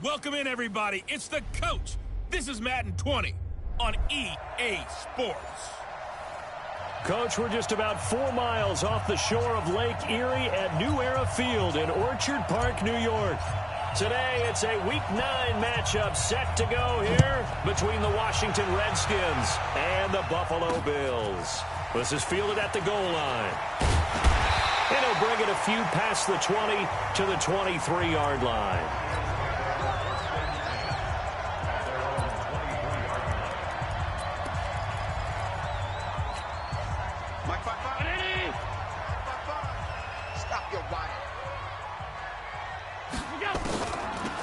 Welcome in, everybody. It's the coach. This is Madden 20 on EA Sports. Coach, we're just about 4 miles off the shore of Lake Erie at New Era Field in Orchard Park, New York. Today, it's a Week 9 matchup set to go here between the Washington Redskins and the Buffalo Bills. This is fielded at the goal line. And he'll bring it a few past the 20 to the 23-yard line.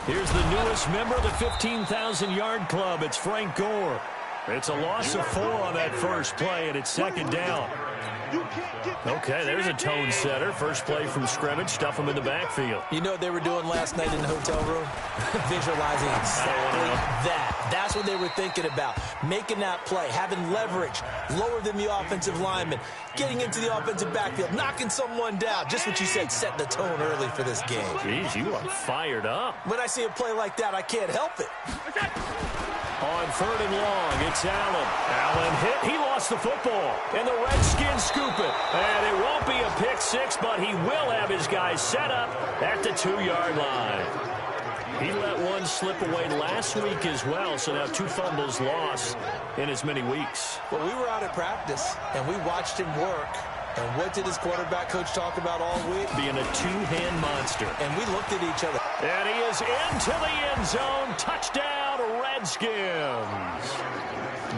Here's the newest member of the 15,000-yard club. It's Frank Gore. It's a loss of 4 on that first play, and it's second down. Okay, there's a tone setter. First play from scrimmage. Stuff him in the backfield. You know what they were doing last night in the hotel room? Visualizing exactly that. That's what they were thinking about. Making that play, having leverage, lower than the offensive lineman, getting into the offensive backfield, knocking someone down. Just what you said, set the tone early for this game. Jeez, you are fired up. When I see a play like that, I can't help it. On 3rd and long, it's Allen. Allen hit. He lost the football. And the Redskins scoop it. And it won't be a pick six, but he will have his guys set up at the 2-yard line. He let one slip away last week as well, so now 2 fumbles lost in as many weeks. Well, we were out at practice, and we watched him work. And what did his quarterback coach talk about all week? Being a 2-hand monster. And we looked at each other. And he is into the end zone. Touchdown, Redskins.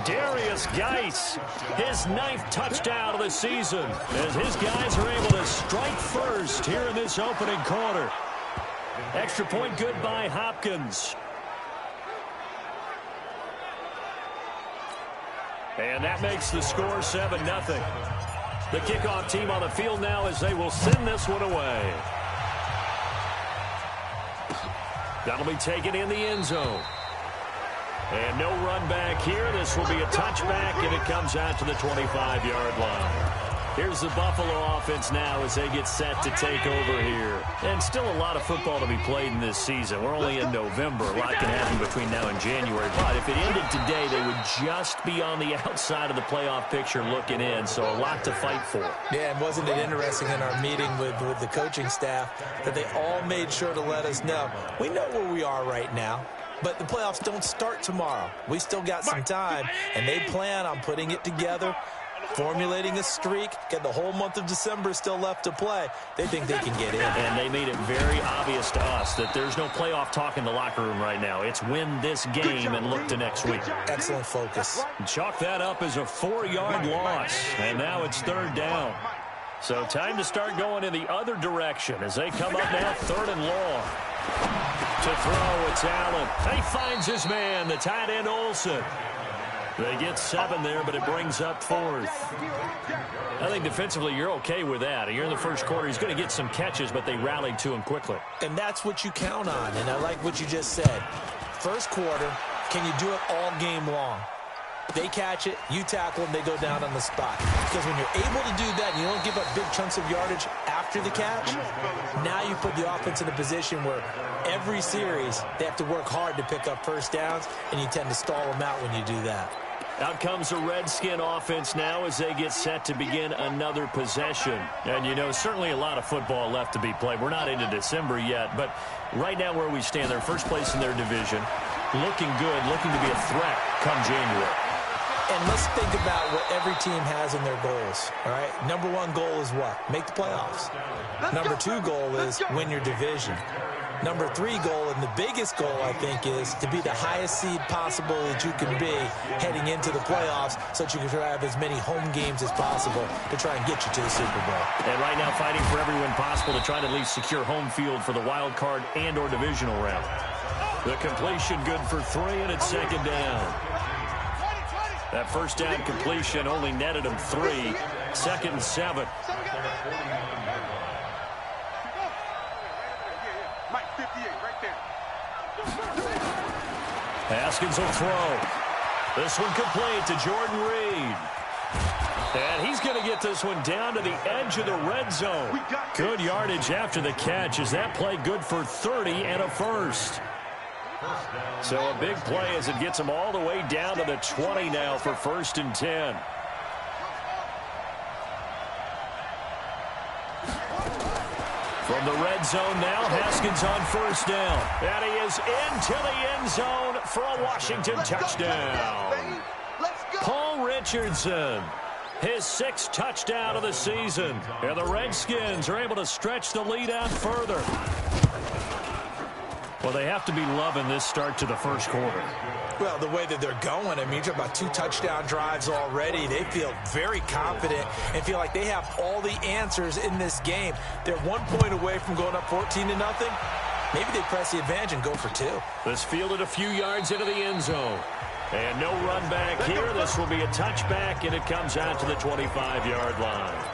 Darius Geis, his 9th touchdown of the season, as his guys are able to strike first here in this opening quarter. Extra point good by Hopkins. And that makes the score 7-0. The kickoff team on the field now as they will send this one away. That'll be taken in the end zone. And no run back here. This will be a touchback, and it comes out to the 25-yard line. Here's the Buffalo offense now as they get set to take over here. And still a lot of football to be played in this season. We're only in November. A lot can happen between now and January. But if it ended today, they would just be on the outside of the playoff picture looking in. So a lot to fight for. Yeah, and wasn't it interesting in our meeting with the coaching staff that they all made sure to let us know. We know where we are right now. But the playoffs don't start tomorrow. We still got some time, and they plan on putting it together, formulating a streak, got the whole month of December still left to play. They think they can get in. And they made it very obvious to us that there's no playoff talk in the locker room right now. It's win this game and look to next week. Excellent focus. Chalk that up as a 4-yard loss, and now it's 3rd down. So time to start going in the other direction as they come up now 3rd and long. To throw, it's Allen. He finds his man, the tight end Olsen. They get 7 there, but it brings up 4th. I think defensively you're okay with that. You're in the first quarter. He's going to get some catches, but they rallied to him quickly. And that's what you count on, and I like what you just said. First quarter, can you do it all game long? They catch it, you tackle them, they go down on the spot. Because when you're able to do that and you don't give up big chunks of yardage after the catch, now you put the offense in a position where every series they have to work hard to pick up first downs, and you tend to stall them out when you do that. Out comes the Redskin offense now as they get set to begin another possession. And, you know, certainly a lot of football left to be played. We're not into December yet, but right now where we stand, they're first place in their division. Looking good, looking to be a threat come January. And let's think about what every team has in their goals, all right? Number 1 goal is what? Make the playoffs. Number 2 goal is win your division. Number 3 goal, and the biggest goal, I think, is to be the highest seed possible that you can be heading into the playoffs so that you can have as many home games as possible to try and get you to the Super Bowl. And right now fighting for every win possible to try to at least secure home field for the wild card and or divisional round. The completion good for 3, and it's 2nd down. That first down completion only netted him 3. 2nd and 7. Haskins will throw. This one complete to Jordan Reed. And he's going to get this one down to the edge of the red zone. Good yardage after the catch. Is that play good for 30 and a first? So a big play as it gets them all the way down to the 20 now for 1st and 10. From the red zone now, Haskins on 1st down. And he is into the end zone for a Washington touchdown. Paul Richardson, his 6th touchdown of the season. And the Redskins are able to stretch the lead out further. Well, they have to be loving this start to the first quarter. Well, the way that they're going, I mean, you're talking about 2 touchdown drives already. They feel very confident and feel like they have all the answers in this game. They're 1 point away from going up 14-0. Maybe they press the advantage and go for 2. This fielded a few yards into the end zone. And no run back here. This will be a touchback, and it comes out to the 25-yard line.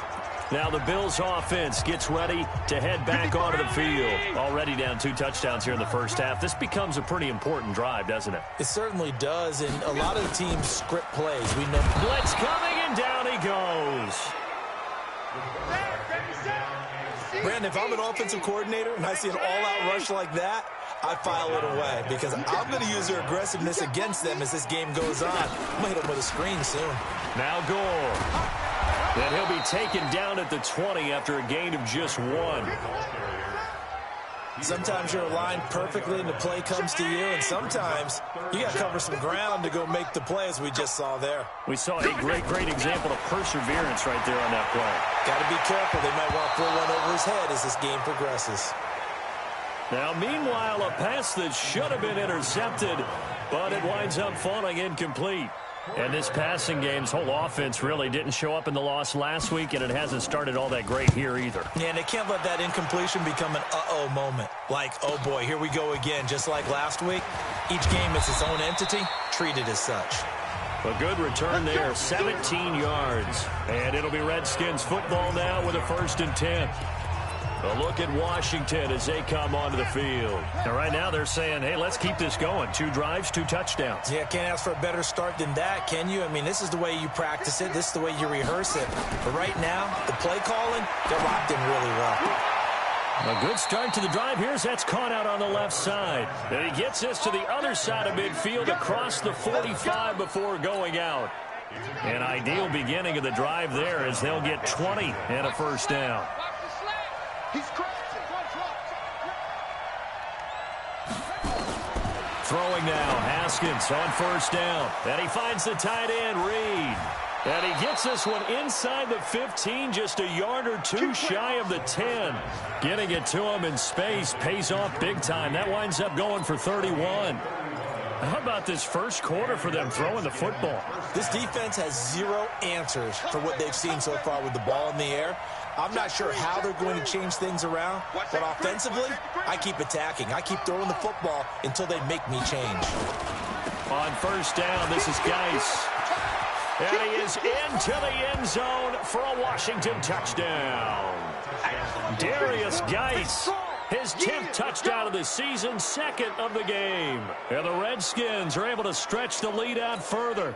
Now the Bills offense gets ready to head back onto the field. Already down 2 touchdowns here in the first half. This becomes a pretty important drive, doesn't it? It certainly does, and a lot of the teams script plays. We know blitz coming, and down he goes. Brandon, if I'm an offensive coordinator and I see an all-out rush like that, I file it away because I'm going to use their aggressiveness against them as this game goes on. I'm going to hit them with a screen soon. Now Gore. And he'll be taken down at the 20 after a gain of just 1. Sometimes you're aligned perfectly and the play comes to you, and sometimes you got to cover some ground to go make the play, as we just saw there. We saw a great example of perseverance right there on that play. Got to be careful. They might want to throw one over his head as this game progresses. Now, meanwhile, a pass that should have been intercepted, but it winds up falling incomplete. And this passing game's whole offense really didn't show up in the loss last week, and it hasn't started all that great here either. Yeah, and they can't let that incompletion become an uh-oh moment. Like, oh boy, here we go again, just like last week. Each game is its own entity, treated as such. A good return there, 17 yards. And it'll be Redskins football now with a 1st and 10. A look at Washington as they come onto the field. And right now they're saying, hey, let's keep this going. 2 drives, 2 touchdowns. Yeah, can't ask for a better start than that, can you? I mean, this is the way you practice it. This is the way you rehearse it. But right now, the play calling, they're locked in really well. A good start to the drive. Here's that's caught out on the left side. And he gets this to the other side of midfield across the 45 before going out. An ideal beginning of the drive there as they'll get 20 and a 1st down. Throwing now, Haskins on 1st down. And he finds the tight end, Reed. And he gets this one inside the 15, just a yard or 2 shy of the 10. Getting it to him in space pays off big time. That winds up going for 31. How about this first quarter for them throwing the football? This defense has 0 answers for what they've seen so far with the ball in the air. I'm not sure how they're going to change things around, but offensively, I keep attacking. I keep throwing the football until they make me change. On 1st down, this is Geis. And he is into the end zone for a Washington touchdown. Darius Geis, his 10th touchdown of the season, 2nd of the game. And the Redskins are able to stretch the lead out further.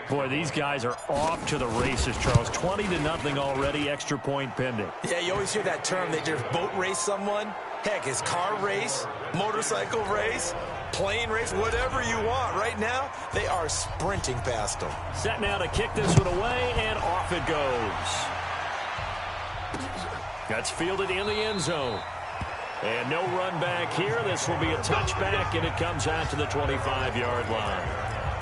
Boy, these guys are off to the races, Charles. 20-0 already, extra point pending. Yeah, you always hear that term. They just boat race someone. Heck, it's car race, motorcycle race, plane race, whatever you want. Right now, they are sprinting past them. Set now to kick this one away, and off it goes. That's fielded in the end zone. And no run back here. This will be a touchback, and it comes out to the 25-yard line.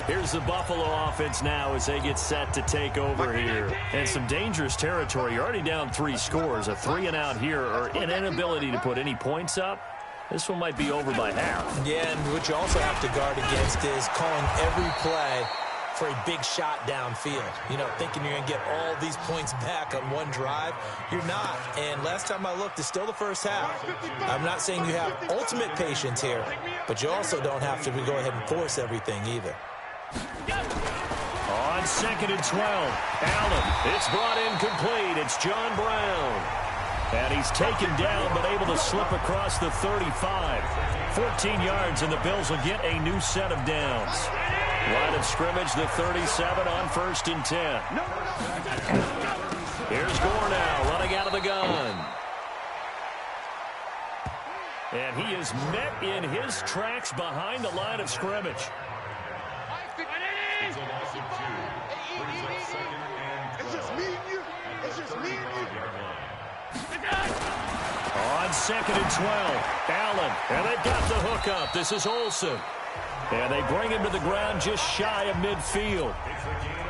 Here's the Buffalo offense now as they get set to take over here. And some dangerous territory. You're already down 3 scores. A 3-and-out here, or an inability to put any points up. This one might be over by half. Yeah, and what you also have to guard against is calling every play for a big shot downfield. You know, thinking you're going to get all these points back on one drive. You're not. And last time I looked, it's still the first half. I'm not saying you have ultimate patience here, but you also don't have to go ahead and force everything either. On 2nd and 12, Allen. It's brought in complete. It's John Brown. And he's taken down, but able to slip across the 35. 14 yards, and the Bills will get a new set of downs. Line of scrimmage, the 37 on 1st and 10. Here's Gore now, running out of the gun. And he is met in his tracks behind the line of scrimmage. It's just me and you. It's just me and you. On 2nd and 12, Allen, and they've got the hook up. This is Olsen. And they bring him to the ground just shy of midfield.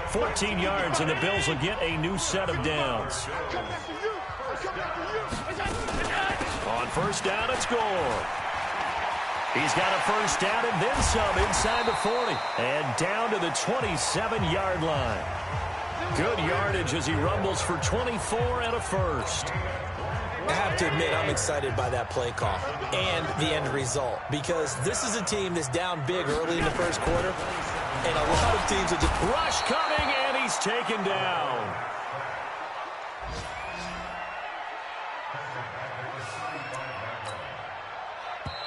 14 yards, and the Bills will get a new set of downs. On 1st down, it's Gore. He's got a 1st down and then some inside the 40. And down to the 27-yard line. Good yardage as he rumbles for 24 and a 1st. I have to admit, I'm excited by that play call and the end result, because this is a team that's down big early in the 1st quarter, and a lot of teams are just... Rush coming, and he's taken down.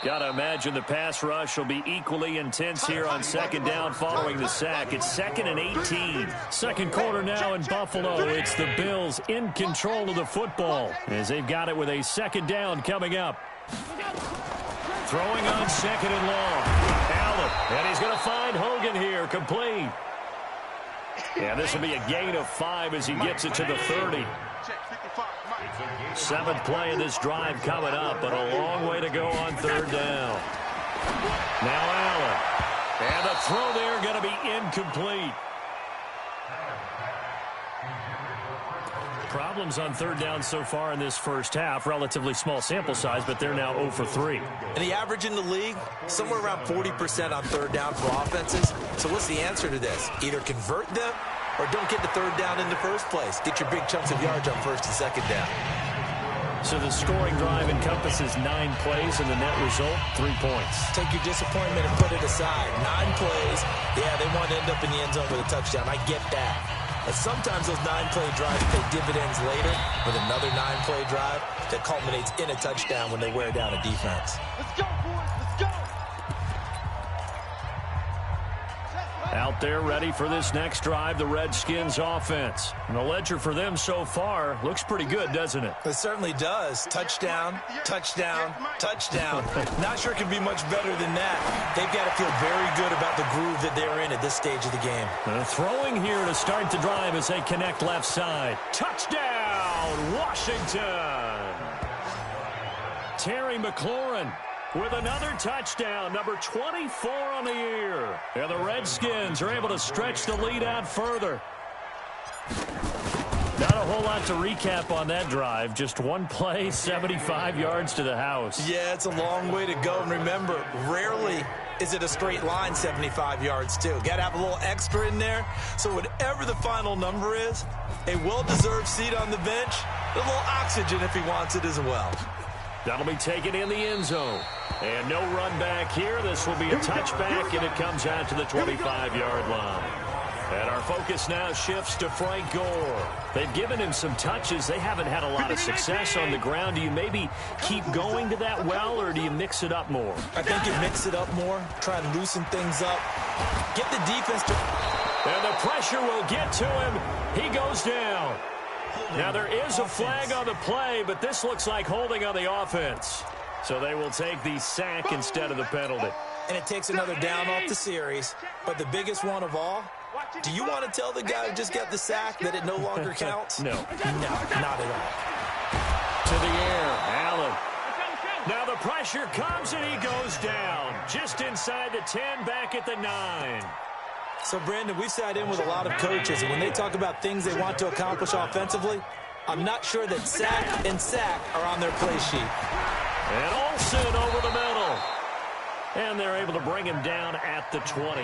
Got to imagine the pass rush will be equally intense here on 2nd down following the sack. It's 2nd and 18. 2nd quarter now in Buffalo. It's the Bills in control of the football as they've got it with a 2nd down coming up. Throwing on 2nd and long. Allen, and he's going to find Hogan here, complete. And this will be a gain of 5 as he gets it to the 30. 7th play of this drive coming up, but a long way to go on 3rd down. Now Allen. And the throw there going to be incomplete. Problems on 3rd down so far in this 1st half. Relatively small sample size, but they're now 0 for 3. And the average in the league, somewhere around 40% on 3rd down for offenses. So what's the answer to this? Either convert them or don't get the 3rd down in the first place. Get your big chunks of yards on 1st and 2nd down. So the scoring drive encompasses 9 plays, and the net result, 3 points. Take your disappointment and put it aside. 9 plays. Yeah, they want to end up in the end zone with a touchdown. I get that. But sometimes those 9-play drives pay dividends later with another 9-play drive that culminates in a touchdown when they wear down a defense. Let's go, boys. Let's go. Out there ready for this next drive, the Redskins offense. And the ledger for them so far looks pretty good, doesn't it? It certainly does. Touchdown, touchdown, touchdown. Not sure it can be much better than that. They've got to feel very good about the groove that they're in at this stage of the game. Throwing here to start the drive as they connect left side. Touchdown, Washington! Terry McLaurin with another touchdown, number 24 on the year. And the Redskins are able to stretch the lead out further. Not a whole lot to recap on that drive. Just one play, 75 yards to the house. Yeah, it's a long way to go. And remember, rarely is it a straight line 75 yards, too. Got to have a little extra in there. So whatever the final number is, a well-deserved seat on the bench, a little oxygen if he wants it as well. That'll be taken in the end zone. And no run back here. This will be a touchback, and it comes out to the 25-yard line. And our focus now shifts to Frank Gore. They've given him some touches. They haven't had a lot of success on the ground. Do you maybe keep going to that well, or do you mix it up more? I think you mix it up more, try and loosen things up, get the defense to... And the pressure will get to him. He goes down. Now, there is a flag on the play, but this looks like holding on the offense. So they will take the sack instead of the penalty. And it takes another down off the series. But the biggest one of all, do you want to tell the guy who just got the sack that it no longer counts? No. No, not at all. To the air, Allen. Now the pressure comes, and he goes down. Just inside the 10, back at the 9. So, Brandon, we've sat in with a lot of coaches, and when they talk about things they want to accomplish offensively, I'm not sure that sack and sack are on their play sheet. And Olsen over the middle. And they're able to bring him down at the 20.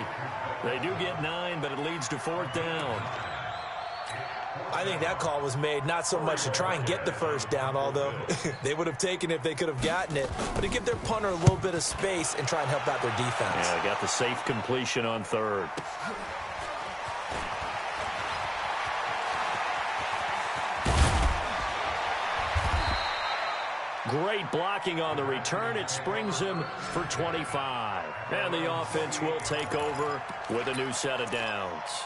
They do get 9, but it leads to 4th down. I think that call was made not so much to try and get the first down, although they would have taken it if they could have gotten it, but to give their punter a little bit of space and try and help out their defense. Yeah, they got the safe completion on 3rd. Great blocking on the return. It springs him for 25. And the offense will take over with a new set of downs.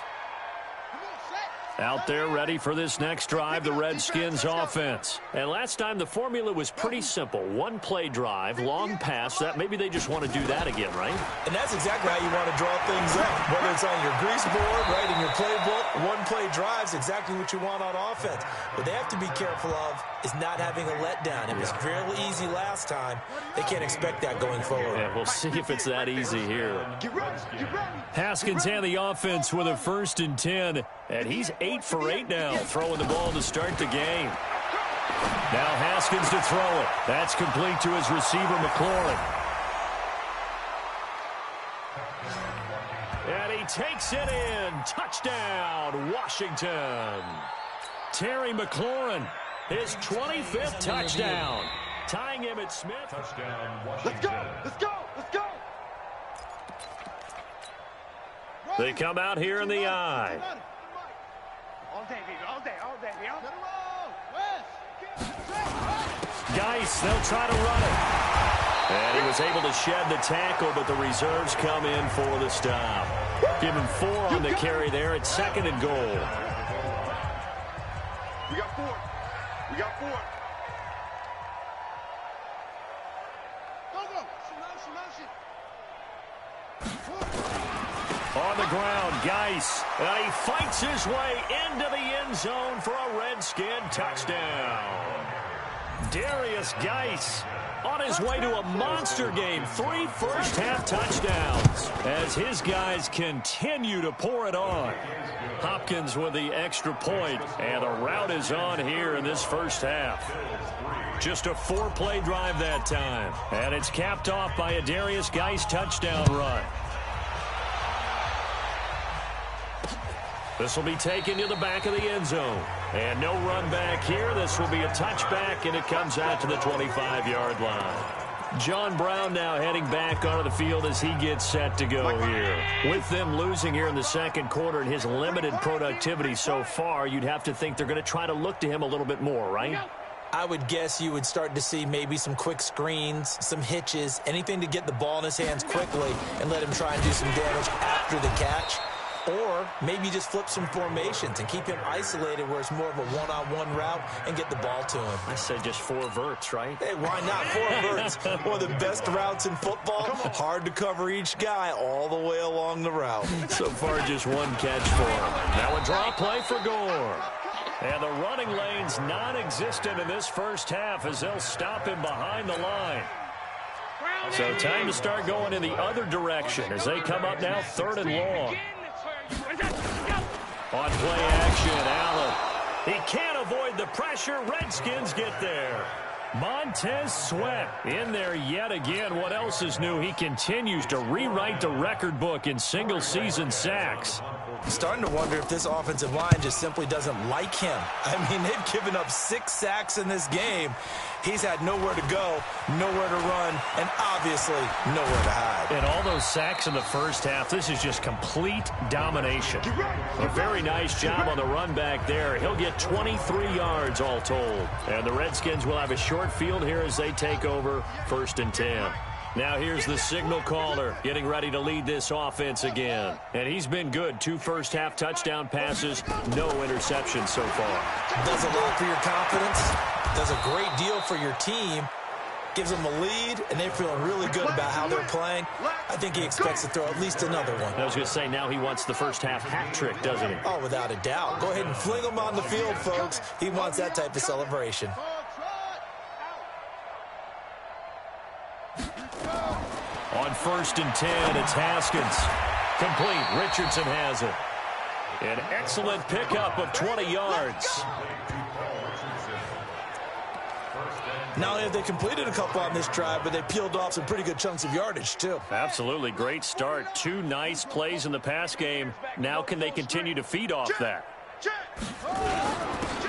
Out there ready for this next drive, the Redskins offense. And last time the formula was pretty simple. One play drive, long pass. That maybe they just want to do that again, right? And that's exactly how you want to draw things up. Whether it's on your grease board, right, in your playbook, one play drive is exactly what you want on offense. What they have to be careful of is not having a letdown. It was fairly easy last time. They can't expect that going forward. Yeah, we'll see if it's that easy here. Haskins and the offense with a 1st and 10. And he's 8 for 8 now, throwing the ball to start the game. Now Haskins to throw it. That's complete to his receiver, McLaurin. And he takes it in. Touchdown, Washington. Terry McLaurin, his 25th touchdown. Tying him at Smith. Touchdown, Washington. Let's go. They come out here in the eye. All day, baby. Geis, they'll try to run it. And he was able to shed the tackle, but the reserves come in for the stop. Give him 4 on the carry there at 2nd and goal. We got 4. On the ground, Geis. And he fights his way into the end zone for a Redskin touchdown. Darius Geis on his way to a monster game. 3 first-half touchdowns as his guys continue to pour it on. Hopkins with the extra point, and the route is on here in this first half. Just a 4-play drive that time, and it's capped off by a Darius Geis touchdown run. This will be taken to the back of the end zone. And no run back here. This will be a touchback, and it comes out to the 25-yard line. John Brown now heading back onto the field as he gets set to go here. With them losing here in the second quarter and his limited productivity so far, you'd have to think they're going to try to look to him a little bit more, right? I would guess you would start to see maybe some quick screens, some hitches, anything to get the ball in his hands quickly and let him try and do some damage after the catch. Or maybe just flip some formations and keep him isolated where it's more of a one-on-one route and get the ball to him. I said just 4 verts, right? Hey, why not 4 verts? One of the best routes in football. Hard to cover each guy all the way along the route. So far, just 1 catch for him. Now a draw play for Gore. And the running lane's non-existent in this first half as they'll stop him behind the line. So time to start going in the other direction as they come up now 3rd and long. On play action, Allen. He can't avoid the pressure. Redskins get there. Montez Sweat in there yet again. What else is new? He continues to rewrite the record book in single-season sacks. I'm starting to wonder if this offensive line just simply doesn't like him. I mean, they've given up 6 sacks in this game. He's had nowhere to go, nowhere to run, and obviously nowhere to hide. And all those sacks in the first half, this is just complete domination. A very nice job on the run back there. He'll get 23 yards all told. And the Redskins will have a short field here as they take over 1st and 10. Now here's the signal caller getting ready to lead this offense again. And he's been good. 2 first-half touchdown passes, no interceptions so far. Does a lot for your confidence. Does a great deal for your team. Gives them a lead, and they're feeling really good about how they're playing. I think he expects to throw at least another one. I was going to say, now he wants the first-half hat trick, doesn't he? Oh, without a doubt. Go ahead and fling him on the field, folks. He wants that type of celebration. On 1st and 10, it's Haskins. Complete. Richardson has it. An excellent pickup of 20 yards. Not only have they completed a couple on this drive, but they peeled off some pretty good chunks of yardage, too. Absolutely. Great start. 2 nice plays in the pass game. Now can they continue to feed off that?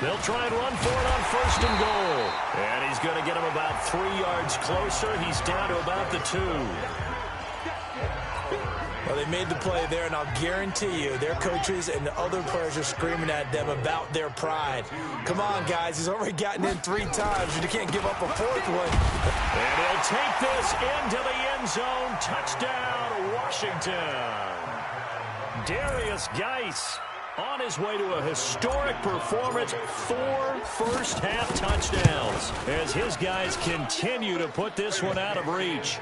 They'll try and run for it on 1st and goal. And he's going to get him about 3 yards closer. He's down to about the 2. Well, they made the play there, and I'll guarantee you their coaches and the other players are screaming at them about their pride. Come on, guys. He's already gotten in 3 times. You can't give up a 4th one. And he'll take this into the end zone. Touchdown, Washington. Darius Geis On his way to a historic performance, 4 first-half touchdowns as his guys continue to put this one out of reach.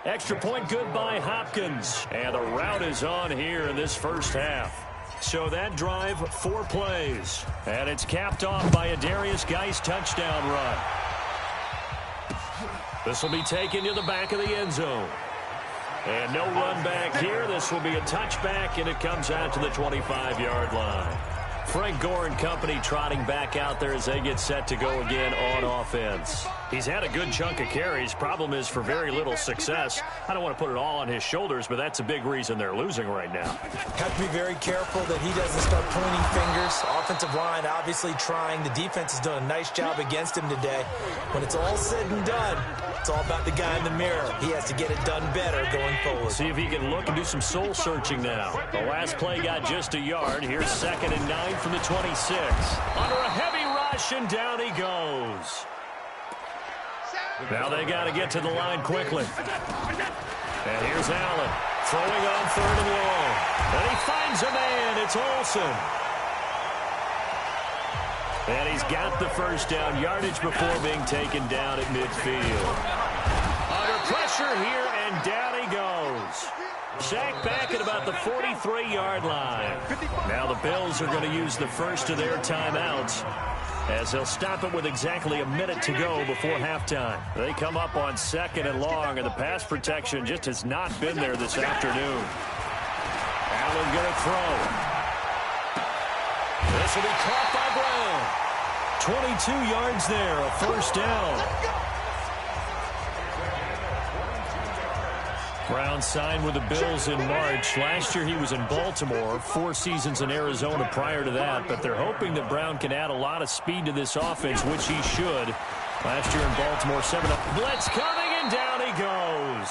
Extra point good by Hopkins, and the rout is on here in this first half. So that drive, 4 plays, and it's capped off by a Darius Geis touchdown run. This will be taken to the back of the end zone. And no run back here. This will be a touchback, and it comes out to the 25-yard line. Frank Gore and company trotting back out there as they get set to go again on offense. He's had a good chunk of carries. Problem is for very little success. I don't want to put it all on his shoulders, but that's a big reason they're losing right now. Have to be very careful that he doesn't start pointing fingers. Offensive line obviously trying. The defense has done a nice job against him today. When it's all said and done, it's all about the guy in the mirror. He has to get it done better going forward. See if he can look and do some soul searching now. The last play got just a yard. Here's 2nd and 9 from the 26. Under a heavy rush, and down he goes. Now they got to get to the line quickly. And here's Allen throwing on 3rd and long. And he finds a man. It's Olsen. And he's got the first down yardage before being taken down at midfield. Under pressure here, and down he goes. Sacked back at about the 43-yard line. Now the Bills are going to use the first of their timeouts as they'll stop it with exactly a minute to go before halftime. They come up on 2nd and long, and the pass protection just has not been there this afternoon. Allen going to throw. This will be caught by Brown. 22 yards there, a first down. Brown signed with the Bills in March. Last year he was in Baltimore, 4 seasons in Arizona prior to that, but they're hoping that Brown can add a lot of speed to this offense, which he should. Last year in Baltimore, 7-up. Blitz coming, and down he goes.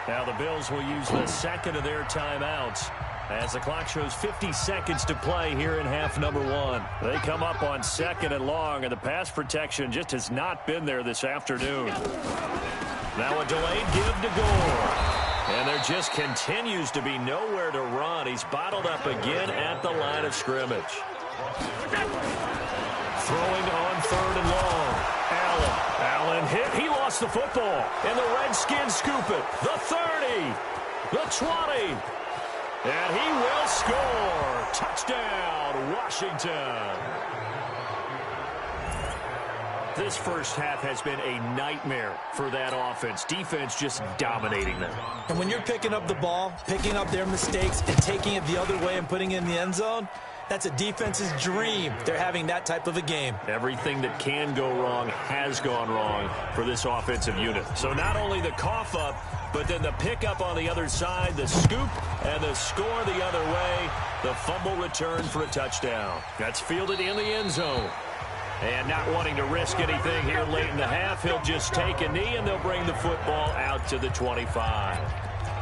Now the Bills will use the second of their timeouts as the clock shows 50 seconds to play here in half number 1. They come up on 2nd and long, and the pass protection just has not been there this afternoon. Now a delayed give to Gore. And there just continues to be nowhere to run. He's bottled up again at the line of scrimmage. Throwing on 3rd and long. Allen hit. He lost the football. And the Redskins scoop it. The 30. The 20. And he will score. Touchdown, Washington. This first half has been a nightmare for that offense. Defense just dominating them. And when you're picking up the ball, picking up their mistakes, and taking it the other way and putting it in the end zone, that's a defense's dream. They're having that type of a game. Everything that can go wrong has gone wrong for this offensive unit. So not only the cough up, but then the pickup on the other side, the scoop, and the score the other way. The fumble return for a touchdown. That's fielded in the end zone. And not wanting to risk anything here late in the half, he'll just take a knee, and they'll bring the football out to the 25.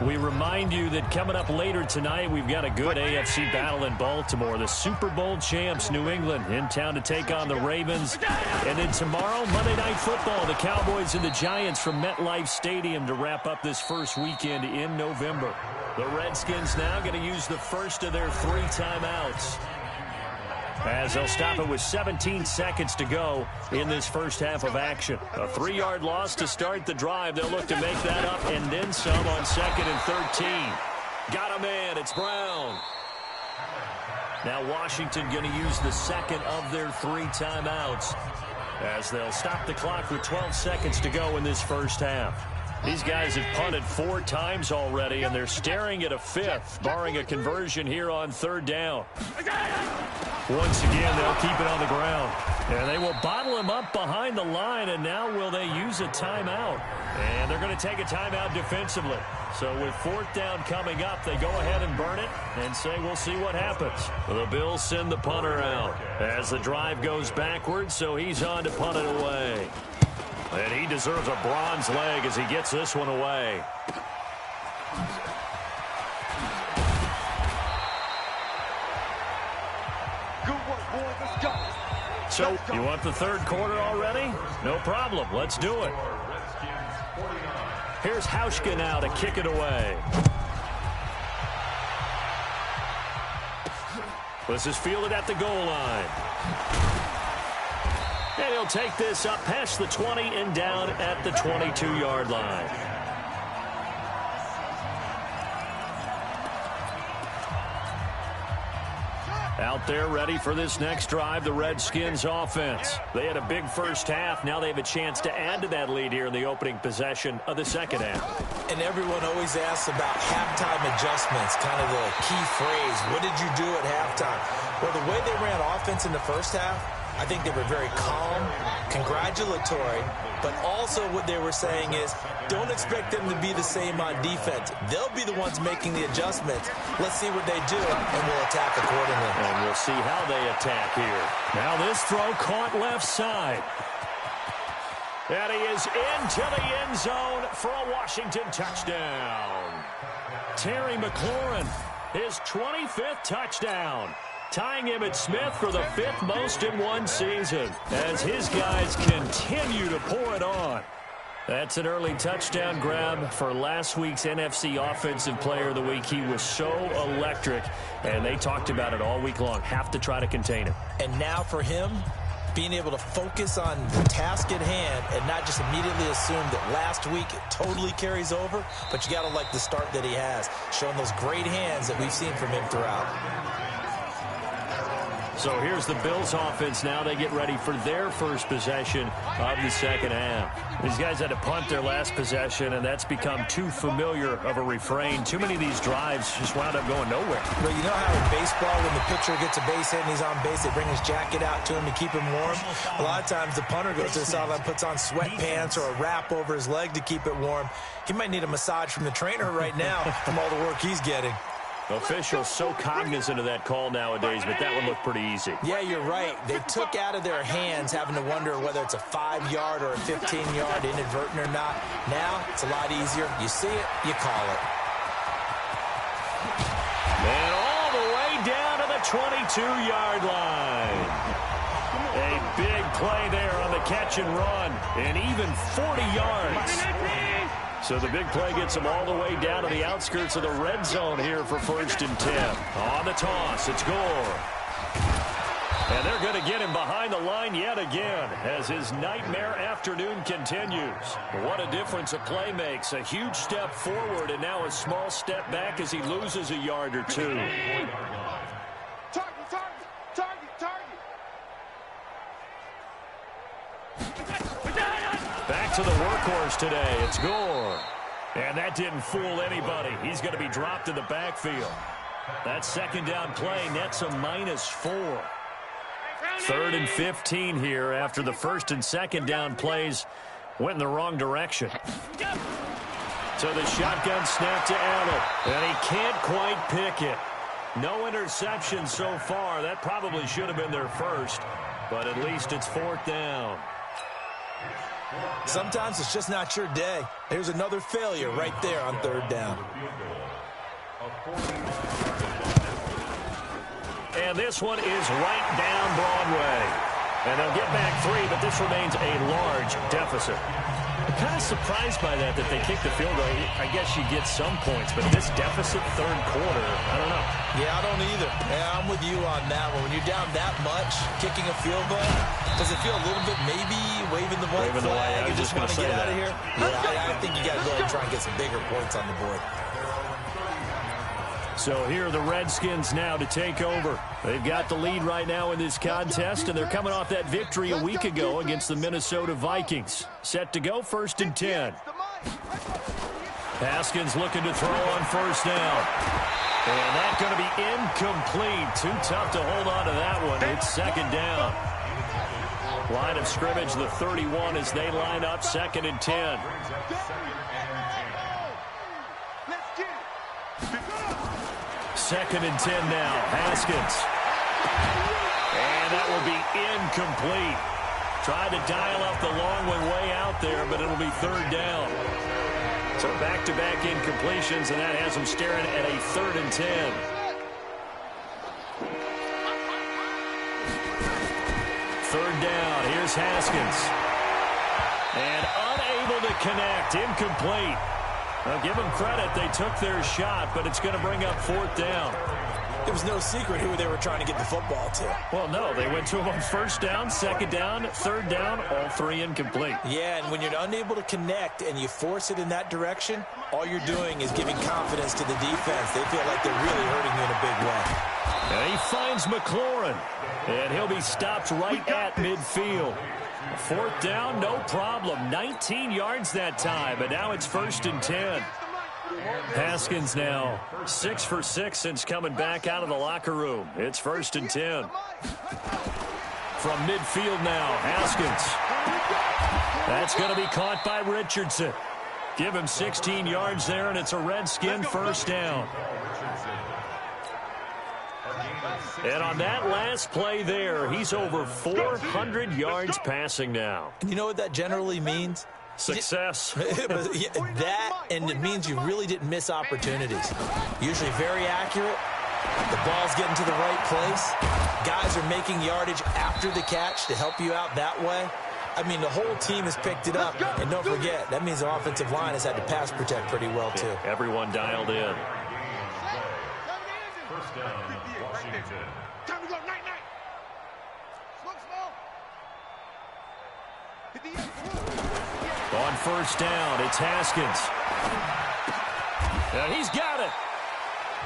We remind you that coming up later tonight, we've got a good AFC battle in Baltimore. The Super Bowl champs, New England, in town to take on the Ravens. And then tomorrow, Monday Night Football, the Cowboys and the Giants from MetLife Stadium to wrap up this first weekend in November. The Redskins now going to use the first of their 3 timeouts, as they'll stop it with 17 seconds to go in this first half of action. A 3-yard loss to start the drive. They'll look to make that up and then some on 2nd and 13. Got a man. It's Brown. Now Washington going to use the second of their 3 timeouts as they'll stop the clock with 12 seconds to go in this first half. These guys have punted 4 times already, and they're staring at a 5th, barring a conversion here on 3rd down. Once again, they'll keep it on the ground. And they will bottle him up behind the line, and now will they use a timeout? And they're going to take a timeout defensively. So with 4th down coming up, they go ahead and burn it and say we'll see what happens. The Bills send the punter out as the drive goes backwards, so he's on to punt it away. And he deserves a bronze leg as he gets this one away. Good work, boys. Let's go. So, you want the 3rd quarter already? No problem. Let's do it. Here's Hauschka now to kick it away. This is fielded at the goal line. And he'll take this up past the 20 and down at the 22-yard line. Out there ready for this next drive, the Redskins offense. They had a big first half. Now they have a chance to add to that lead here in the opening possession of the second half. And everyone always asks about halftime adjustments, kind of the key phrase. What did you do at halftime? Well, the way they ran offense in the first half, I think they were very calm, congratulatory, but also what they were saying is don't expect them to be the same on defense. They'll be the ones making the adjustments. Let's see what they do, and we'll attack accordingly. And we'll see how they attack here. Now this throw caught left side. And he is into the end zone for a Washington touchdown. Terry McLaurin, his 25th touchdown. Tying Emmitt Smith for the 5th most in one season as his guys continue to pour it on. That's an early touchdown grab for last week's NFC Offensive Player of the Week. He was so electric, and they talked about it all week long. Have to try to contain him. And now for him, being able to focus on the task at hand and not just immediately assume that last week it totally carries over, but you got to like the start that he has, showing those great hands that we've seen from him throughout. So here's the Bills offense now. They get ready for their first possession of the second half. These guys had to punt their last possession, and that's become too familiar of a refrain. Too many of these drives just wound up going nowhere. Well, you know how in baseball, when the pitcher gets a base hit and he's on base, they bring his jacket out to him to keep him warm? A lot of times the punter goes to the sideline, puts on sweatpants or a wrap over his leg to keep it warm. He might need a massage from the trainer right now from all the work he's getting. Officials so cognizant of that call nowadays, but that one looked pretty easy. Yeah, you're right. They took out of their hands having to wonder whether it's a 5-yard or a 15-yard inadvertent or not. Now, it's a lot easier. You see it, you call it. And all the way down to the 22-yard line. A big play there on the catch and run, and even 40 yards. So the big play gets them all the way down to the outskirts of the red zone here for 1st and 10. On the toss, it's Gore. And they're going to get him behind the line yet again as his nightmare afternoon continues. What a difference a play makes. A huge step forward and now a small step back as he loses a yard or two. Back to the workhorse today. It's Gore. And that didn't fool anybody. He's going to be dropped in the backfield. That second down play nets a -4. 3rd and 15 here after the 1st and 2nd down plays went in the wrong direction. So the shotgun snap to Allen. And he can't quite pick it. No interception so far. That probably should have been their first. But at least it's 4th down. Sometimes it's just not your day. There's another failure right there on 3rd down. And this one is right down Broadway. And they'll get back 3, but this remains a large deficit. I'm kind of surprised by that they kicked the field goal. I guess you get some points, but this deficit 3rd quarter, I don't know. Yeah, I don't either. Yeah, I'm with you on that one. When you're down that much, kicking a field goal, does it feel a little bit maybe waving the white flag? You just want to get out of here? Yeah, I think you got to go and try and get some bigger points on the board. So here are the Redskins now to take over. They've got the lead right now in this contest, and they're coming off that victory a week ago against the Minnesota Vikings. Set to go 1st and 10. Haskins looking to throw on 1st down. And that's going to be incomplete. Too tough to hold on to that one. It's 2nd down. Line of scrimmage, the 31 as they line up 2nd and 10. Second and 10 now. Haskins. And that will be incomplete. Tried to dial up the long one way out there, but it'll be 3rd down. So back-to-back incompletions, and that has them staring at a 3rd and 10. 3rd down. Here's Haskins. And unable to connect. Incomplete. I'll give them credit. They took their shot, but it's going to bring up 4th down. It was no secret who they were trying to get the football to. Well, no, they went to him on first down, second down, third down, all three incomplete. Yeah, and when you're unable to connect and you force it in that direction, all you're doing is giving confidence to the defense. They feel like they're really hurting you in a big way. And he finds McLaurin, and he'll be stopped right at midfield. Fourth down, no problem. 19 yards that time, and now it's 1st and 10. Haskins now 6 for 6 since coming back out of the locker room. It's 1st and 10. From midfield now, Haskins. That's going to be caught by Richardson. Give him 16 yards there, and it's a Redskin first down. And on that last play there, he's over 400 yards passing now. And you know what that generally means? Success. That, and it means you really didn't miss opportunities. Usually very accurate. The ball's getting to the right place. Guys are making yardage after the catch to help you out that way. I mean, the whole team has picked it up. And don't forget, that means the offensive line has had to pass protect pretty well, too. Yeah, everyone dialed in. First down, Washington. Time to go, night. On first down, it's Haskins. And he's got it.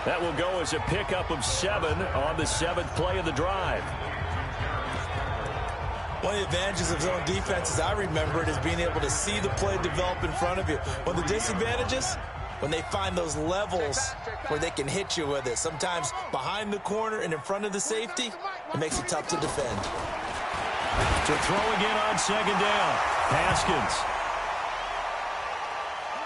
That will go as a pickup of 7 on the 7th play of the drive. One of the advantages of zone defense, as I remember it, is being able to see the play develop in front of you. One of the disadvantages, when they find those levels where they can hit you with it. Sometimes behind the corner and in front of the safety, it makes it tough to defend. To throw again on 2nd down, Haskins.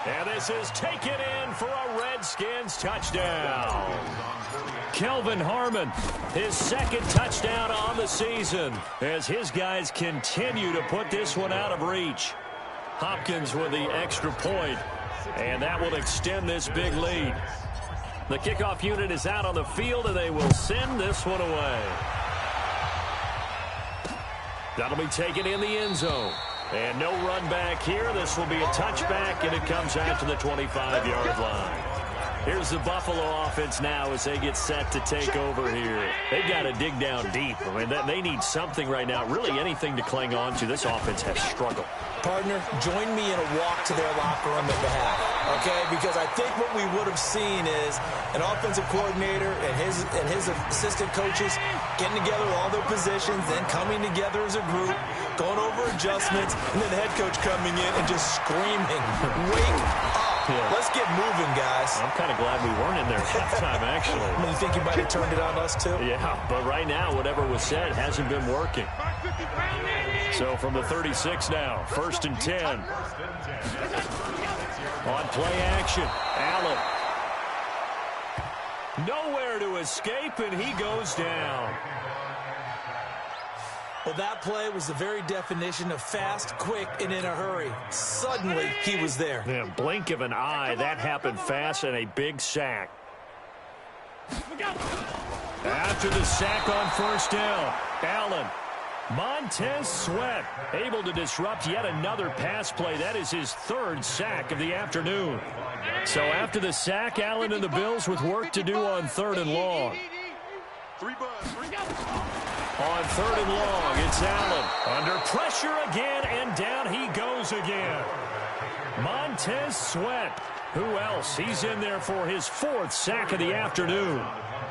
And this is taken in for a Redskins touchdown. Kelvin Harmon, his 2nd touchdown on the season as his guys continue to put this one out of reach. Hopkins with the extra point, and that will extend this big lead. The kickoff unit is out on the field, and they will send this one away. That'll be taken in the end zone. And no run back here. This will be a touchback, and it comes out to the 25-yard line. Here's the Buffalo offense now as they get set to take over here. They've got to dig down deep. I mean, they need something right now, really anything to cling on to. This offense has struggled. Partner, join me in a walk to their locker room at the half, okay? Because I think what we would have seen is an offensive coordinator and his assistant coaches getting together all their positions, then coming together as a group, going over adjustments, and then the head coach coming in and just screaming, wake up. Yeah. Let's get moving, guys. I'm kind of glad we weren't in there at halftime, actually. You think you might have turned it on us, too? Yeah, but right now, whatever was said hasn't been working. So from the 36 now, 1st and 10. On play action, Allen. Nowhere to escape, and he goes down. Well, that play was the very definition of fast, quick, and in a hurry. Suddenly, he was there. Yeah, blink of an eye, that happened fast, and a big sack. After the sack on first down, Allen. Montez Sweat able to disrupt yet another pass play. That is his 3rd sack of the afternoon. So after the sack, Allen and the Bills with work to do on 3rd and long. On 3rd and long, it's Allen. Under pressure again, and down he goes again. Montez Sweat. Who else? He's in there for his 4th sack of the afternoon.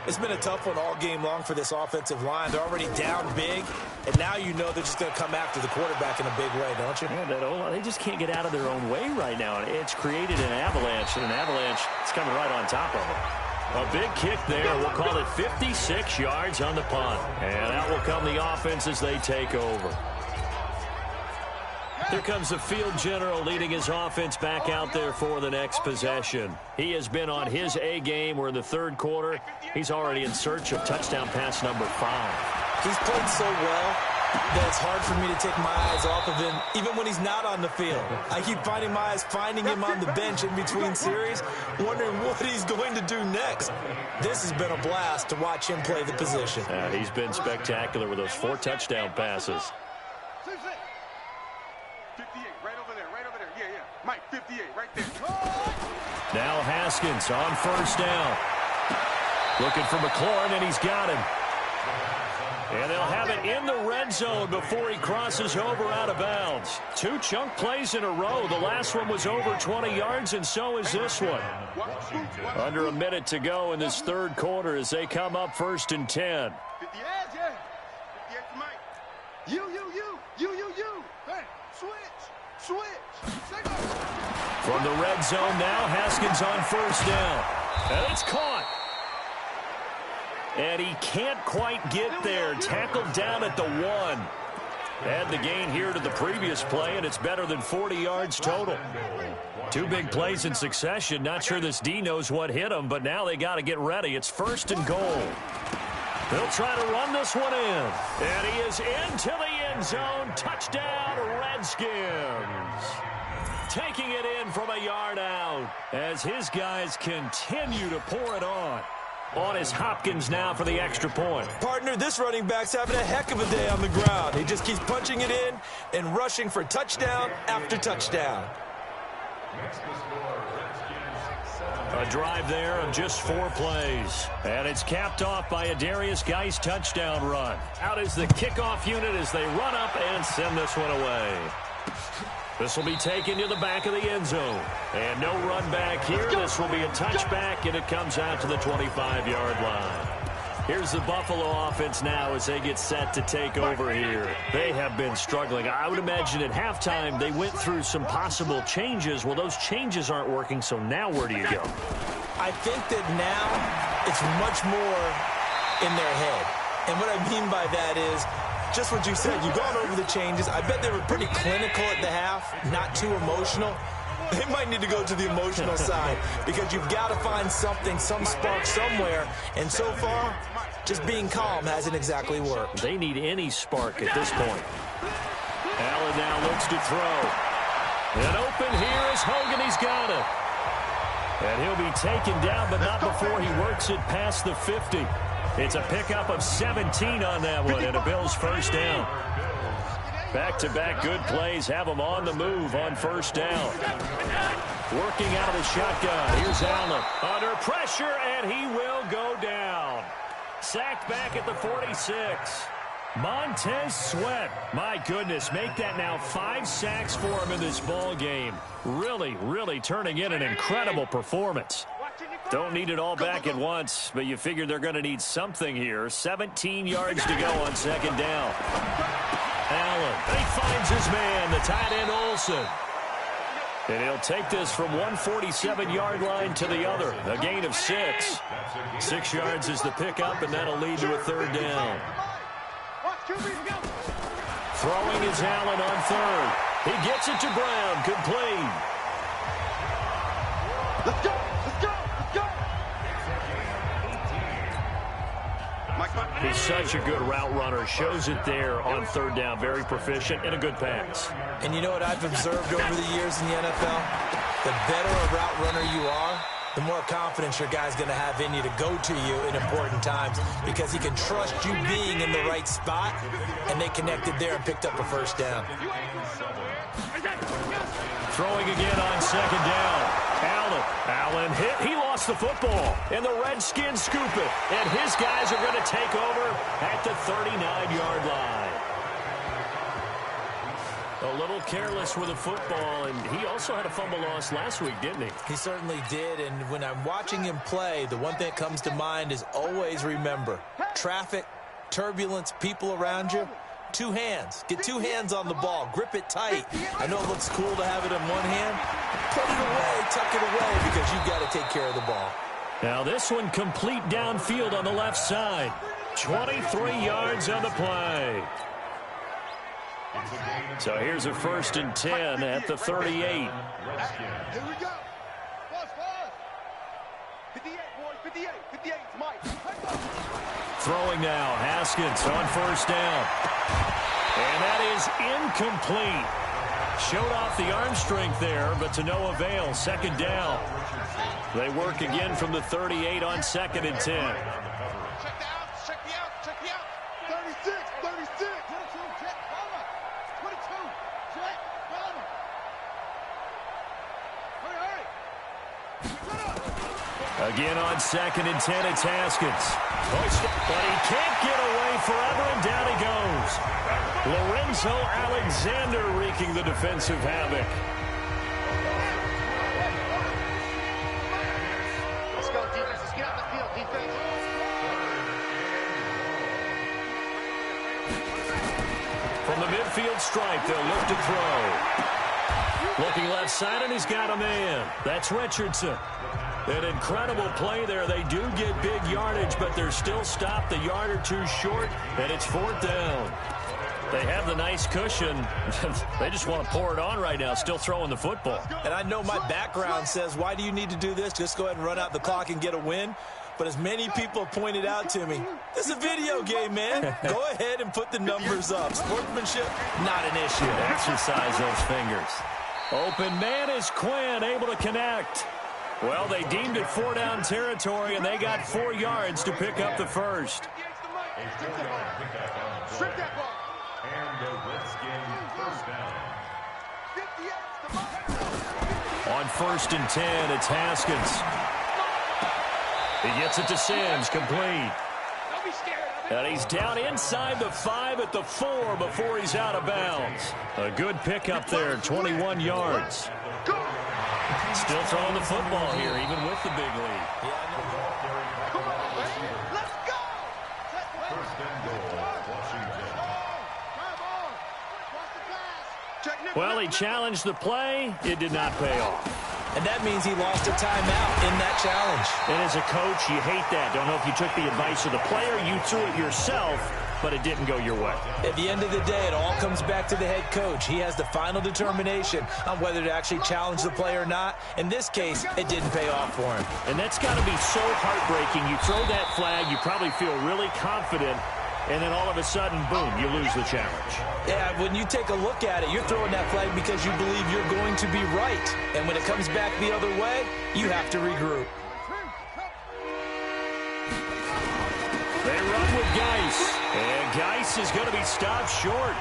It's been a tough one all game long for this offensive line. They're already down big, and now you know they're just going to come after the quarterback in a big way, don't you? Yeah, they just can't get out of their own way right now. It's created an avalanche, and an avalanche is coming right on top of them. A big kick there. We'll call it 56 yards on the punt. And out will come the offense as they take over. Here comes the field general leading his offense back out there for the next possession. He has been on his A game. We're in the 3rd quarter. He's already in search of touchdown pass number 5. He's played so well that it's hard for me to take my eyes off of him, even when he's not on the field. I keep finding my eyes finding him on the bench in between series, wondering what he's going to do next. This has been a blast to watch him play the position. He's been spectacular with those 4 touchdown passes. 58, right over there. Yeah. Mike, 58, right there. Now Haskins on first down. Looking for McLaurin, and he's got him. And they'll have it in the red zone before he crosses over out of bounds. 2 chunk plays in a row. The last one was over 20 yards, and so is this one. Under a minute to go in this third quarter as they come up 1st and 10. From the red zone now, Haskins on 1st down. And it's caught. And he can't quite get there. Tackled down at the 1. Add the gain here to the previous play, and it's better than 40 yards total. 2 big plays in succession. Not sure this D knows what hit him, but now they got to get ready. It's 1st and goal. They'll try to run this one in. And he is into the end zone. Touchdown, Redskins. Taking it in from a yard out as his guys continue to pour it on. On is Hopkins now for the extra point. Partner, this running back's having a heck of a day on the ground. He just keeps punching it in and rushing for touchdown after touchdown. A drive there of just 4 plays. And it's capped off by a Darius Geis touchdown run. Out is the kickoff unit as they run up and send this one away. This will be taken to the back of the end zone. And no run back here. This will be a touchback, and it comes out to the 25-yard line. Here's the Buffalo offense now as they get set to take over here. They have been struggling. I would imagine at halftime they went through some possible changes. Well, those changes aren't working, so now where do you go? I think that now it's much more in their head. And what I mean by that is just what you said. You've gone over the changes. I bet they were pretty clinical at the half, not too emotional. They might need to go to the emotional side because you've got to find something, some spark somewhere. And so far, just being calm hasn't exactly worked. They need any spark at this point. Allen now looks to throw. And open here is Hogan. He's got it. And he'll be taken down, but not before he works it past the 50. It's a pickup of 17 on that one, and a Bills 1st down. Back-to-back good plays have them on the move on 1st down. Working out of the shotgun. Here's Allen. Under pressure, and he will go down. Sacked back at the 46. Montez Sweat. My goodness, make that now 5 sacks for him in this ball game. Really, really turning in an incredible performance. Don't need it all back at once, but you figure they're going to need something here. 17 yards to go on 2nd down. Allen, he finds his man, the tight end Olsen. And he'll take this from 147-yard line to the other. A gain of 6. 6 yards is the pickup, and that'll lead to a 3rd down. Throwing is Allen on 3rd. He gets it to Brown, complete. Let's go! Let's go! Let's go! He's such a good route runner. Shows it there on 3rd down. Very proficient and a good pass. And you know what I've observed over the years in the NFL? The better a route runner you are, the more confidence your guy's going to have in you to go to you in important times because he can trust you being in the right spot, and they connected there and picked up a 1st down. Throwing again on 2nd down. Allen hit. He lost the football. And the Redskins scoop it. And his guys are going to take over at the 39-yard line. A little careless with the football, and he also had a fumble loss last week, didn't he? He certainly did, and when I'm watching him play, the one thing that comes to mind is always remember, traffic, turbulence, people around you, 2 hands. Get 2 hands on the ball. Grip it tight. I know it looks cool to have it in one hand. Put it away, tuck it away, because you've got to take care of the ball. Now this one complete downfield on the left side. 23 yards on the play. So here's a 1st and 10 at the 38. Here we go. Pause. 58, boys. 58. 58. Mike. Throwing now. Haskins on 1st down. And that is incomplete. Showed off the arm strength there, but to no avail. 2nd down. They work again from the 38 on 2nd and 10. Check the out. 36. 22, jet, Palmer. 22, jet, Palmer. Hurry. Shut up. Again on 2nd and 10, it's Haskins. But he can't get away forever, and down he goes. Lorenzo Alexander wreaking the defensive havoc. Let's go, defense. Let's get on the field, defense. From the midfield stripe, they'll look to throw. Looking left side, and he's got a man. That's Richardson. An incredible play there. They do get big yardage, but they're still stopped a yard or two short, and it's 4th down. They have the nice cushion. They just want to pour it on right now, still throwing the football. And I know my background says, why do you need to do this? Just go ahead and run out the clock and get a win. But as many people pointed out to me, this is a video game, man. Go ahead and put the numbers up. Sportsmanship, not an issue. Exercise those fingers. Open man is Quinn, able to connect. Well, they deemed it 4 down territory, and they got 4 yards to pick up the first. Strip that ball. On 1st and 10, it's Haskins. He gets it to Sims, complete. And he's down inside the 5 at the 4 before he's out of bounds. A good pickup there, 21 yards. Still throwing the football here, even with the big lead. Come on, baby. Let's go. Well, he challenged the play. It did not pay off. And that means he lost a timeout in that challenge. And as a coach, you hate that. Don't know if you took the advice of the player. You threw it yourself, but it didn't go your way. At the end of the day, it all comes back to the head coach. He has the final determination on whether to actually challenge the play or not. In this case, it didn't pay off for him. And that's got to be so heartbreaking. You throw that flag, you probably feel really confident, and then all of a sudden, boom, you lose the challenge. Yeah, when you take a look at it, you're throwing that flag because you believe you're going to be right. And when it comes back the other way, you have to regroup. They run with Geis, and Geis is going to be stopped short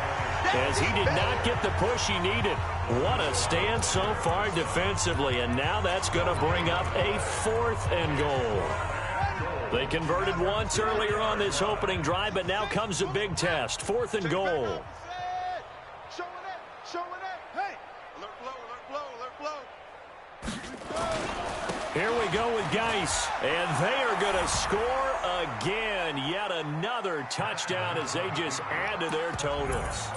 as he did not get the push he needed. What a stand so far defensively, and now that's going to bring up a 4th and goal. They converted once earlier on this opening drive, but now comes a big test. 4th and goal. Hey, alert blow, alert blow, alert blow. Here we go with Geis, and they are going to score again. Yet another touchdown as they just add to their totals.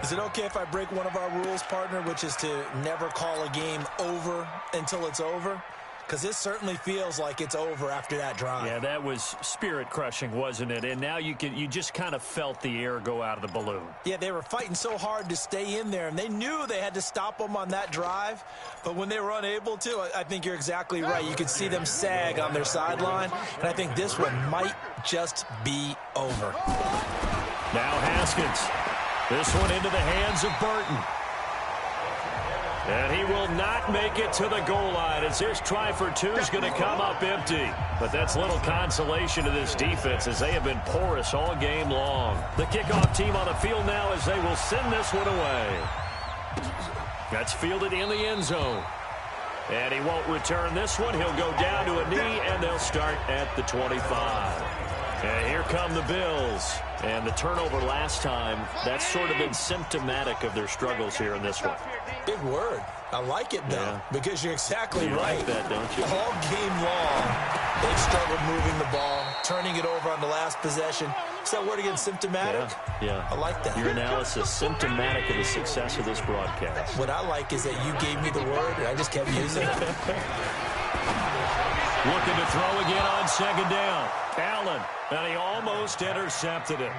Is it okay if I break one of our rules, partner, which is to never call a game over until it's over? Because this certainly feels like it's over after that drive. Yeah, that was spirit-crushing, wasn't it? And now you just kind of felt the air go out of the balloon. Yeah, they were fighting so hard to stay in there, and they knew they had to stop them on that drive. But when they were unable to, I think you're exactly right. You could see them sag on their sideline, and I think this one might just be over. Now Haskins. This one into the hands of Burton. And he will not make it to the goal line as his try for 2 is going to come up empty. But that's little consolation to this defense as they have been porous all game long. The kickoff team on the field now as they will send this one away. That's fielded in the end zone. And he won't return this one. He'll go down to a knee, and they'll start at the 25. And here come the Bills. And the turnover last time, that's sort of been symptomatic of their struggles here in this one. Big word. I like it, though, because you're exactly right. Like that, don't you? All game long, they've struggled moving the ball, turning it over on the last possession. Is that word again, symptomatic? Yeah. I like that. Your analysis, symptomatic of the success of this broadcast. What I like is that you gave me the word, and I just kept using it. Looking to throw again on 2nd down. Allen, and he almost intercepted it.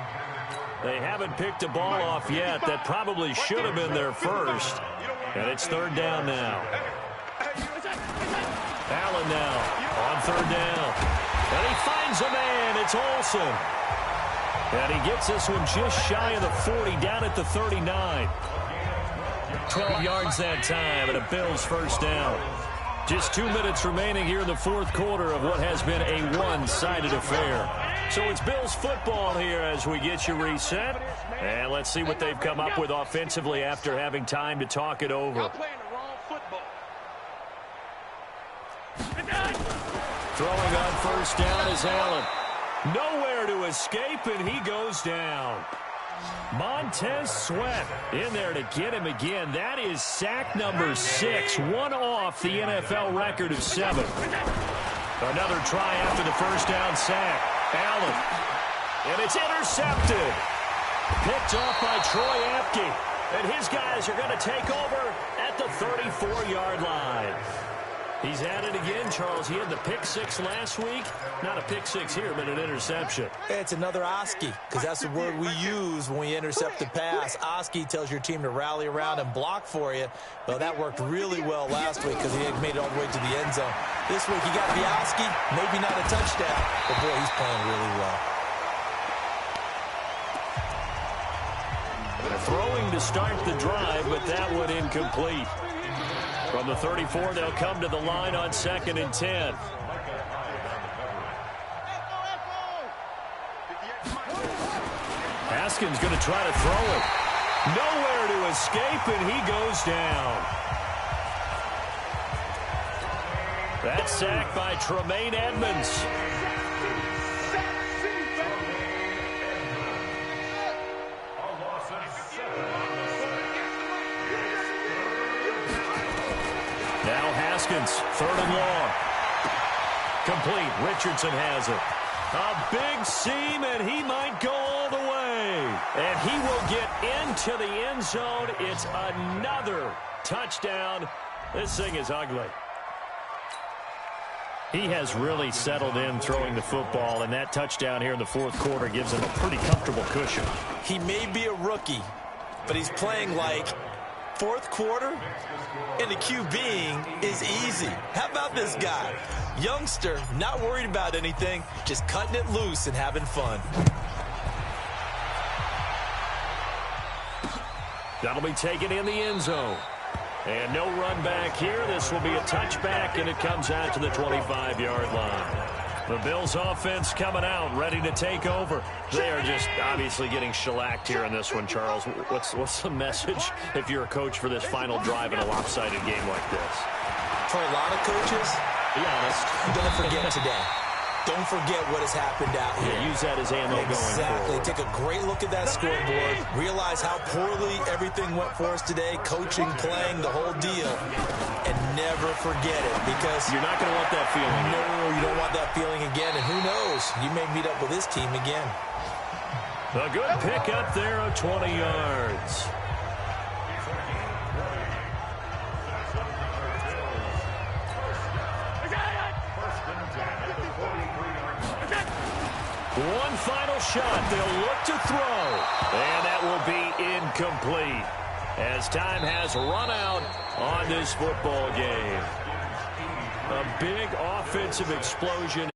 They haven't picked a ball off yet. That probably should have been their first. And it's 3rd down now. Allen now on 3rd down. And he finds a man. It's Olsen. And he gets this one just shy of the 40, down at the 39. 12 yards that time, and a Bills 1st down. Just 2 minutes remaining here in the 4th quarter of what has been a one-sided affair. So it's Bills football here as we get you reset. And let's see what they've come up with offensively after having time to talk it over. Throwing on first down is Allen. Nowhere to escape, and he goes down. Montez Sweat in there to get him again. That is sack number 6, one off the NFL record of 7. Another try after the first down sack. Allen. And it's intercepted. Picked off by Troy Apke. And his guys are going to take over at the 34-yard line. He's at it again, Charles. He had the pick 6 last week. Not a pick 6 here, but an interception. It's another Oski, because that's the word we use when we intercept the pass. Oski tells your team to rally around and block for you. Well, that worked really well last week because he had made it all the way to the end zone. This week he got the Oski, maybe not a touchdown, but boy, he's playing really well. Throwing to start the drive, but that one incomplete. From the 34, they'll come to the line on 2nd and 10. Haskins going to try to throw it. Nowhere to escape, and he goes down. That sack by Tremaine Edmonds. Now Haskins, 3rd and long. Complete. Richardson has it. A big seam, and he might go all the way. And he will get into the end zone. It's another touchdown. This thing is ugly. He has really settled in throwing the football, and that touchdown here in the 4th quarter gives him a pretty comfortable cushion. He may be a rookie, but he's playing like 4th quarter, and the QBing is easy. How about this guy? Youngster, not worried about anything, just cutting it loose and having fun. That'll be taken in the end zone. And no run back here. This will be a touchback, and it comes out to the 25-yard line. The Bills offense coming out, ready to take over. They are just obviously getting shellacked here in this one, Charles. What's the message if you're a coach for this final drive in a lopsided game like this? For a lot of coaches, be honest, don't forget today. Don't forget what has happened out here. Yeah, use that as ammo going forward. Exactly. Take a great look at that scoreboard. Realize how poorly everything went for us today. Coaching, playing, the whole deal. And never forget it, because you're not going to want that feeling. No, you don't want that feeling again. And who knows? You may meet up with this team again. A good pick up there of 20 yards. One final shot. They'll look to throw. And that will be incomplete, as time has run out on this football game. A big offensive explosion.